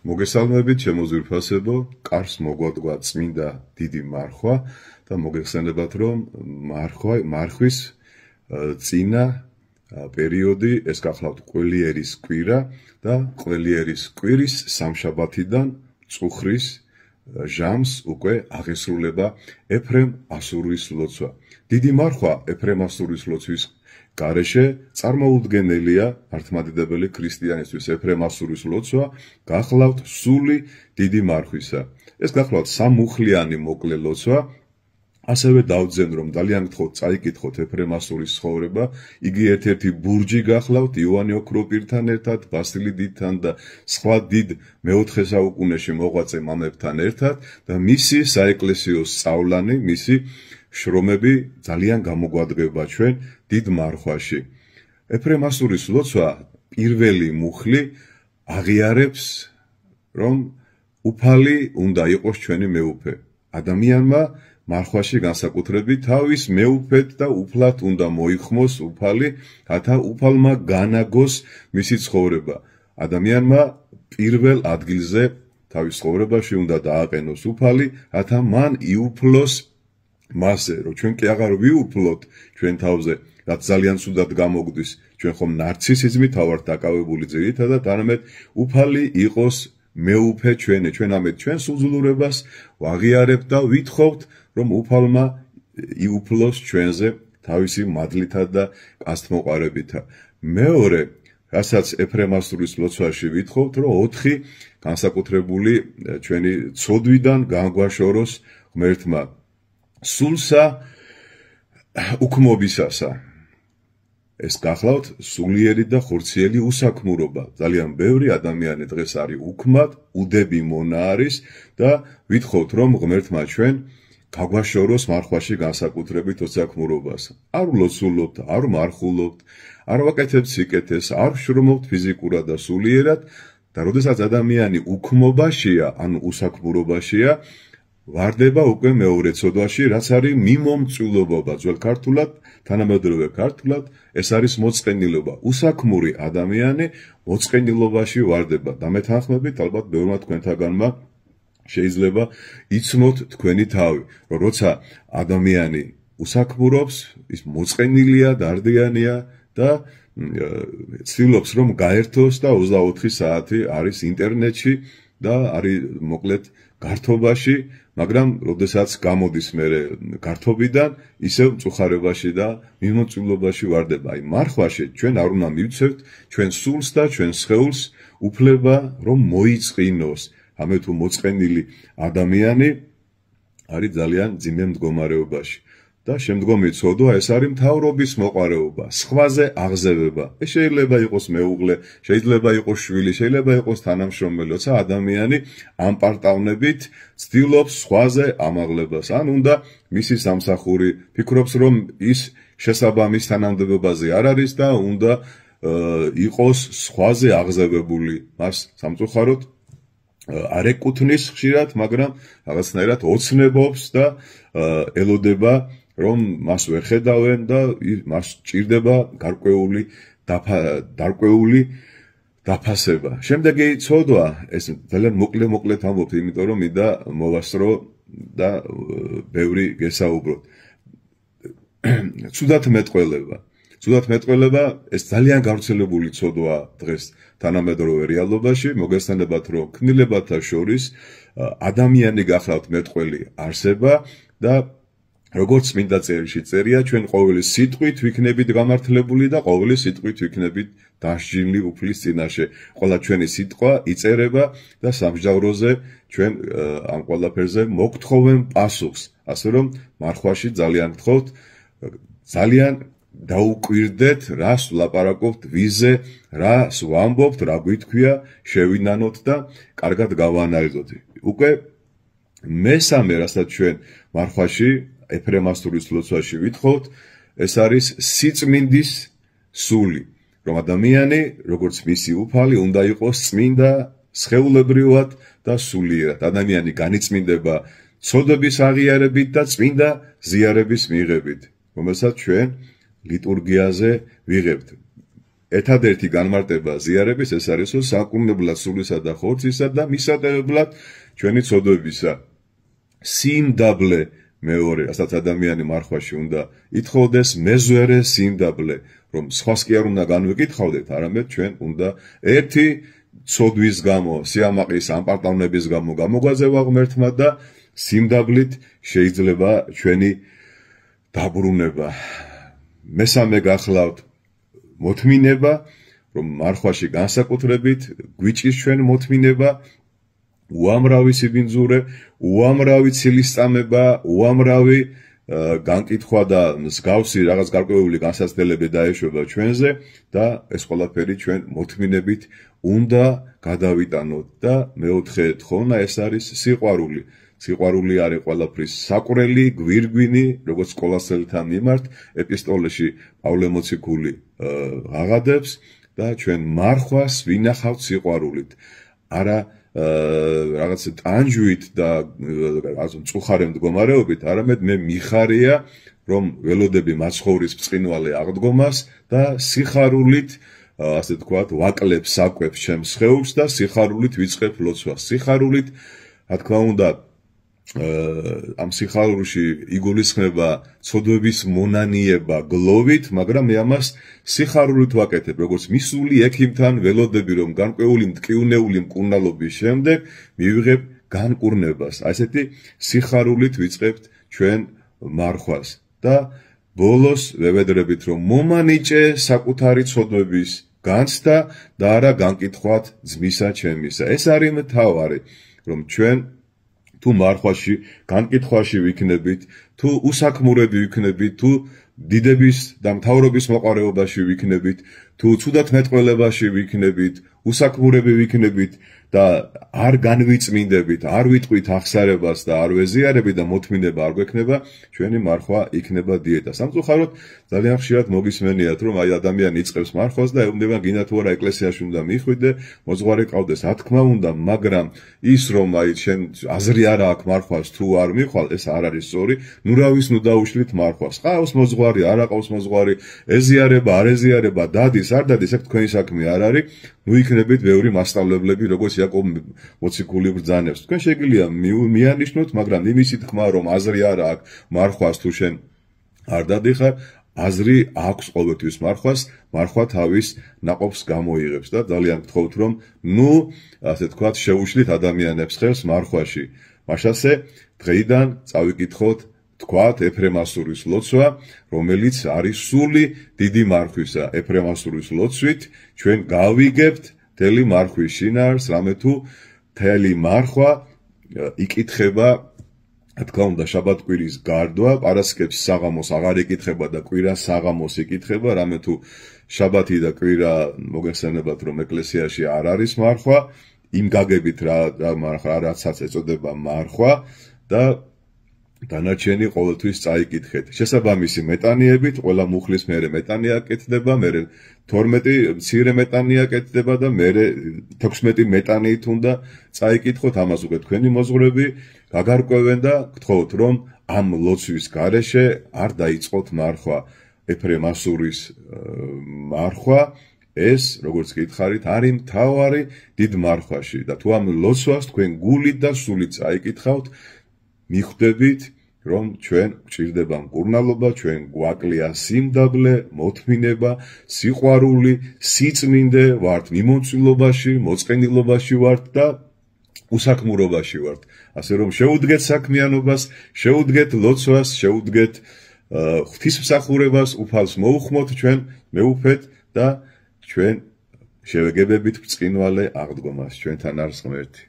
მოგესალმებით, ჩემო ძვირფასებო, კარს მოგვადგვა წმინდა დიდი მარხვა და მოგეხსენებათ, რომ მარხვის წინა პერიოდი ეს გახლავთ ყველიერის კვირა და ყველიერის კვირის სამშაბათიდან წუხრის ჟამს უკვე აღესრულება ეფრემ ასურის ლოცვა. დიდი მარხვა ეფრემ ასურის ლოცვის გარეშე წარმოუდგენელია მართლმადიდებელი ქრისტიანისთვის ეფრემ ასურის ლოცვა გახლავთ სული დიდი მარხვისა. ეს გახლავთ სამმუხლიანი მოკლე ლოცვა. ასევე დავძენ რომ ძალიან გთხოვთ წაიკითხოთ ეფრემ ასურის ცხოვრება. იგი ერთ-ერთი ბურჯი გახლავთ იოანე ოქროპირთან ერთად, ბასილი დიდთან და სხვა დიდ მეოთხე საუკუნეში მოღვაწე მამებთან ერთად და მისი საეკლესიო სწავლანი, მისი შრომები ძალიან გამოგვადგება ჩვენ დიდ მარხვაში. ეფრემ ასურის ლოცვა პირველი მუხლი აღიარებს, რომ უფალი უნდა იყოს ჩვენი მეუფე. ადამიანმა მარხვაში განსაკუთრებით თავის მეუფედ და უფლად უნდა მოიხმოს უფალი, რათა უფალმა განაგოს მისი ცხოვრება. ადამიანმა პირველ ადგილზე თავის ცხოვრებაში უნდა დააყენოს უფალი, რათა მან იუფლოს მასზე, რომ ჩვენ კი აღარ ვიუფლოთ ჩვენ თავზე, რაც ძალიან ცუდად გამოგვდის, ჩვენ ხომ ნარცისიზმით ავართ დაკავებული ძირითადად, არამედ უფალი იყოს მეუფე ჩვენი, ჩვენ ამეთ ჩვენს უძლურებას ვაღიარებთ და ვითხოვთ, რომ უფალმა იუფლოს ჩვენზე თავისი მადლითა და კაცთმოყარებითა. მეორე, რასაც ეფრემ ასურის ლოცვაში ვითხოვთ, რომ 4 განსაკუთრებული ჩვენი ცოდვიდან განგვაშოროს ღმერთმა სულსა უქმობისასა. ეს გახლავთ სულიერი და ხორციელი უსაქმურობა. ძალიან ბევრი ადამიანი დღეს არის უქმად, უდები მონა არის და ვითხოვთ, რომ ღმერთმა ჩვენ გაგვაშოროს მარხვაში განსაკუთრებით უსაქმურობას. არ ვლოცულობთ, არ მარხულობთ, არ ვაკეთებთ სიკეთეს, არ ვშრომობთ ფიზიკურად და სულიერად და როდესაც ადამიანი უქმობაშია, ანუ უსაქმურობაშია, ვარდება უკვე მეორე ცოდვაში, რაც არის მიმომწვილობა, ძველ ქართულად, თანამედროვე ქართულად, ეს არის მოწყენილობა. უსაქმური ადამიანი მოწყენილობაში ვარდება. დამეთანხმებით, ალბათ ბევრმა თქვენთაგანმა შეიძლება იცნოთ თქვენი თავი, რომ როცა ადამიანი უსაქმურობს, ის მოწყენილია, დარდიანია და ცდილობს, რომ გაერთოს და 24 საათი არის ინტერნეტში და არის მოკლედ გართობაში, მაგრამ როდესაც გამოდის მერე გართობიდან, ისევ მწუხარებაში და მიმოწვილობაში ვარდება. აი მარხვაში ჩვენ არ უნდა მივცევთ ჩვენ სულს და ჩვენ სხეულს უფლება, რომ მოიწყინოს. ამე თუ მოწყენილი ადამიანი არის ძალიან ძიმე მდგომარეობაში. და შემდგომი ცოდვა ეს არის მთავრობის მოყარეობა, სხვაზე აღზევება. ეს შეიძლება იყოს მეუღლე, შეიძლება იყოს შვილი, შეიძლება იყოს თანამშრომელი, როცა ადამიანი ამ პარტავნებით ცდილობს სხვაზე ამაღლებას. ან უნდა მისი სამსახური ფიქრობს, რომ ის შესაბამის თანამდებობაზე არ არის და უნდა იყოს სხვაზე აღზევებული. მას სამწუხაროდ არ ეკუთვნის ხშირად, მაგრამ რაღაცნაირად ოცნებობს და ელოდება, რომ მას ვერ ხედავენ და მას ჭირდება გარკვეული დაფასება. შემდეგი ცოდვა, ეს ძალიან მოკლედ ამბობთ, იმიტომ რომ მინდა მოვასწრო და ბევრი გესაუბროთ. ცუდად მეტყველება, ეს ძალიან გავრცელებული ცოდვა დღეს თანამედროვე რეალობაში. მოგესალმებათ, რომ ქმნილებათა შორის ადამიანი გახლავთ მეტყველი არსება და როგორც წმინდა წერილში წერია, ჩვენ ყოველი სიტყვით ვიქნებით გამართლებული და ყოველი სიტყვით ვიქნებით დასჯილი უფლის წინაშე. ყველა ჩვენი სიტყვა იწერება და სამსჯავროზე ჩვენ ამ ყველაფერზე მოგთხოვენ პასუხს. ასე რომ მარხვაში ძალიან გთხოვთ, ძალიან დაუკვირდეთ, რას ვლაპარაკობთ, ვიზე, რას ვამბობთ, რა გვითქვია, შევინანოთ და კარგად გავაანალიზოთ. უკვე მესამე, რასაც ჩვენ მარხვაში ეფრემ ასურის ლოცვაში ვითხოვთ, ეს არის სიწმინდის სული, რომ ადამიანი, როგორც მისი უფალი, უნდა იყოს წმინდა სხეულებრივად და სულიერად. ადამიანი განიწმინდება ცოდების აღიარებით და წმინდა ზიარების მიღებით, რომელსაც ჩვენ ლიტურგიაზე ვიღებთ. ერთადერთი განმარტება ზიარების ეს არის, რომ საკურნებლად სულისა და ხორცისა და მისატევებლად ჩვენი ცოდვებისა. სიმდაბლე მეორე, რასაც ადამიანი მარხვაში უნდა ითხოვდეს, მეზვერე სიმდაბლე, რომ სხვას კი არ უნდა განვიკითხავდეთ, არამედ ჩვენ უნდა ერთი ცოდვის გამო, სიამაყის ამპარტავნების გამო გამოგვაძევა ღმერთმა და სიმდაბლით შეიძლება ჩვენი დაბრუნება. მესამე გახლავთ მოთმინება, რომ მარხვაში განსაკუთრებით გვიჭის ჩვენ მოთმინება, უამრავი სიბინძურე, უამრავი ცილისწამება, უამრავი განკითხვა და მსგავსი რაღაც გარკვეული განსაცდელები დაეშვება ჩვენზე და ეს ყველაფერი ჩვენ მოთმინებით უნდა გადავიტანოთ და მეოთხე თხოვნა ეს არის სიყვარული. სიყვარული არის ყველაფრის საყრელი, გვირგვინი, როგორც სკოლასელთა მიმართ ეპისტოლეში პავლე მოციქული აღადებს და ჩვენ მარხვას ვინახავთ სიყვარულით. არა რაღაც ტანჯვით და მწუხარე მდგომარეობით, არამედ მე მიხარია, რომ ველოდები მაცხოვრის ბრწყინვალე აღდგომას და სიხარულით, ასე თქვათ, ვაკლებ საკვებს ჩემს სხეულს და სიხარულით ვიწყებ ლოცვას. სიხარულით, რა თქმა უნდა, ამ სიხარულში იგულისხმება ცოდვების მონანიება გლოვით, მაგრამ მე ამას სიხარულით ვაკეთებ, როგორც მისული ექიმთან ველოდები, რომ განკვეული მტკივნეული მკურნალობის შემდეგ მივიღებ განკურნებას. ასეთი სიხარულით ვიწყებთ ჩვენ მარხვას და ბოლოს ვევედრებით, რომ მომანიჭე საკუთარი ცოდვების განცდა და არა განკითხვათ ძმისა ჩემისა. ეს არის მთავარი, რომ ჩვენ თუ მარხვაში, განკითხვაში ვიქნებით, თუ უსაქმურები ვიქნებით, თუ დიდების და მთავრობის მოყარეობაში ვიქნებით, თუ ცუდათმეტყველებაში ვიქნებით, უსაქმურები ვიქნებით და არ განვიწმინდებით, არ ვიტყვით აღსარებას და არ ვეზიარებით და მოთმინება არ გვექნება, ჩვენი მარხვა იქნება დიეტა. სამწუხაროდ ძალიან ხშირად მოგისმენიათ, რომ აი ადამიანი იწყებს მარხვას და ეუბნება გინდა თუ არა ეკლესიაში უნდა მიხვიდე, მოძღვარი ყავდეს, რა თქმა უნდა, მაგრამ ის რომ აი შენ აზრი არა აქვს მარხვას თუ არ მიხვალ, ეს არ არის სწორი. ნუ რავის ნუ დაუშლით მარხვას. ყავს მოძღვარი, არ აყავს მოძღვარი, ეზიარება, არ ეზიარება, დადის, არ დადის, ეს თქვენი საქმე არ არის. ნუ იქნებით ბევრი მასწავლებლები, როგორც იაკობ მოციქული ბრძანებს. თქვენ შეგიძლია მიანიშნოთ, მაგრამ იმისი თქმა, რომ აზრი არა აქვს მარხვას თუ შენ არ დადიხარ, აზრი აქვს ყოველთვის მარხვას, მარხვა თავის ნაყოფს გამოიღებს და ძალიან გთხოვთ, რომ ნუ ასე თქვათ შეუშლით ადამიანებს ხელს მარხვაში. მაშასე დღეიდან წავიკითხოთ თქვათ ეფრემასურის ლოცვა, რომელიც არის სული დიდი მარხვისა. ეფრემასურის ლოცვით ჩვენ გავიგებთ მთელი მარხვის შინაარს, რამე თუ მთელი მარხვა იკითხება, რა თქმა უნდა, შაბათ-კვირის გარდვა, პარასკევს საღამოს აღარ იკითხება და კვირას საღამოს იკითხება, რამე თუ შაბათი და კვირა მოგეხსენებათ, რომ ეკლესიაში არ არის მარხვა, იმ გაგებით რაცაც ეწოდება მარხვა და დანარჩენი ყოველთვის წაიკითხეთ. შესაბამისი მეტანიებით, ყველა მუხლის მერე მეტანია კეთდება, მერე 12 მცირე მეტანია კეთდება და მერე 16 მეტანიით უნდა წაიკითხოთ, ამას უკვე თქვენი მოძღვრები გაგარკვევენ და გთხოვთ, რომ ამ ლოცვის გარეშე არ დაიწყოთ მარხვა. ეფრემასურის მარხვა ეს, როგორც გითხარით, არის მთავარი დიდ მარხვაში და თუ ამ ლოცვას თქვენ გულით და სულით წაიკითხავთ, მიხვდებით, რომ ჩვენ გვჭირდება მკურნალობა, ჩვენ გვაკლია სიმდაბლე, მოთმინება, სიყვარული, სიწმინდე, ვართ მიმომწვილობაში, მოწყენილობაში ვართ და უსაქმურობაში ვართ. ასე რომ შეუდგეთ საქმიანობას, შეუდგეთ ლოცვას, შეუდგეთ ღვთისმსახურებას, უფალს მოუხმოთ ჩვენ მეუფეთ და ჩვენ შევეგებებით ბრწყინვალე აღდგომას. ჩვენთან არის ღმერთი.